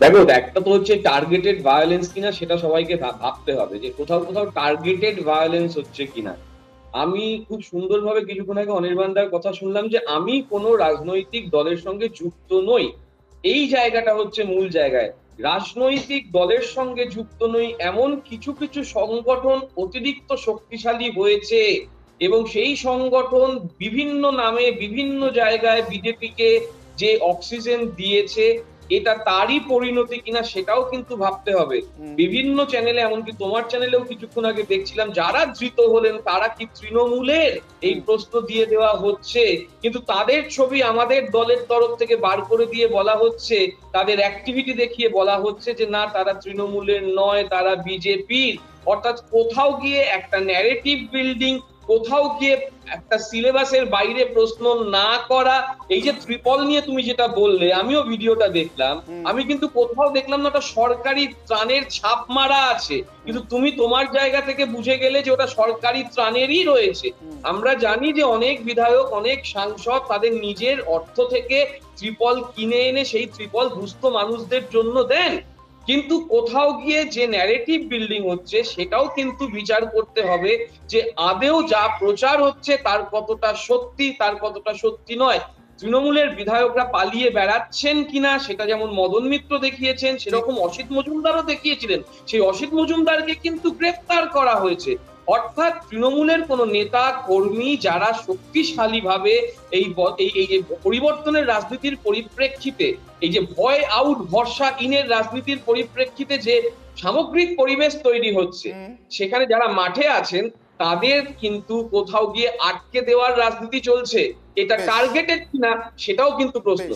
দেখো, একটা তো হচ্ছে টার্গেটেড ভায়োলেন্স কিনা, সেটা সবাইকে ভাবতে হবে যে কোথাও কোথাও টার্গেটেড ভায়োলেন্স হচ্ছে কিনা। আমি খুব সুন্দরভাবে কিছুক্ষণ আগে অনির্বাণদার কথা শুনলাম যে আমি কোনো রাজনৈতিক দলের সঙ্গে যুক্ত নই। এই জায়গাটা হচ্ছে মূল জায়গায়। রাজনৈতিক দলের সঙ্গে যুক্ত নই এমন কিছু কিছু সংগঠন অতিরিক্ত শক্তিশালী হয়েছে, এবং সেই সংগঠন বিভিন্ন নামে বিভিন্ন জায়গায় বিজেপিকে যে অক্সিজেন দিয়েছে, এটা তারই পরিণতি কিনা সেটাও কিন্তু ভাবতে হবে। হুম, বিভিন্ন চ্যানেলে, এমনকি তোমার চ্যানেলেও কিছুক্ষণ আগে দেখছিলাম, যারা ধৃত হলেন তারা কি তৃণমূলের, এই হুম, প্রশ্ন দিয়ে দেওয়া হচ্ছে। কিন্তু তাদের ছবি আমাদের দলের তরফ থেকে বার করে দিয়ে বলা হচ্ছে, তাদের অ্যাক্টিভিটি দেখিয়ে বলা হচ্ছে যে না, তারা তৃণমূলের নয়, তারা বিজেপির। অর্থাৎ কোথাও গিয়ে একটা ন্যারেটিভ বিল্ডিং, কোথাও গিয়ে একটা সিলেবাসের বাইরে প্রশ্ন না করা। এই যে ত্রিপল নিয়ে তুমি যেটা বললে, আমিও ভিডিওটা দেখলাম। হুম, আমি কিন্তু কোথাও দেখলাম না ওটা সরকারি ত্রাণের ছাপ মারা আছে, হুম, কিন্তু তুমি তোমার জায়গা থেকে বুঝে গেলে যে ওটা সরকারি ত্রাণেরই রয়েছে। হুম, আমরা জানি যে অনেক বিধায়ক, অনেক সাংসদ তাদের নিজের অর্থ থেকে ত্রিপল কিনে এনে সেই ত্রিপল দুস্থ মানুষদের জন্য দেন। কিন্তু কোথাও গিয়ে যে ন্যারেটিভ বিল্ডিং হচ্ছে সেটাও কিন্তু বিচার করতে হবে যে আদেও যা প্রচার হচ্ছে তার কতটা সত্যি, তার কতটা সত্যি নয়। তৃণমূলের বিধায়করা পালিয়ে বেড়াচ্ছেন কিনা সেটা যেমন মদন মিত্র দেখিয়েছেন, ঠিক। সেরকম অসিত মজুমদারও দেখিয়েছিলেন। সেই অসিত মজুমদারকে কিন্তু গ্রেফতার করা হয়েছে। অর্থাৎ তৃণমূলের কোন নেতা কর্মী যারা শক্তিশালী ভাবে এই যে পরিবর্তনের রাজনীতির পরিপ্রেক্ষিতে, এই যে ভয় আউট ভরসা ইনের রাজনীতির পরিপ্রেক্ষিতে যে সামগ্রিক পরিবেশ তৈরি হচ্ছে, হুম, সেখানে যারা মাঠে আছেন তাদের কিন্তু কোথাও গিয়ে আটকে দেওয়ার রাজনীতি চলছে। এটা বেশ, টার্গেটেড কিনা সেটাও কিন্তু প্রশ্ন। বেশ।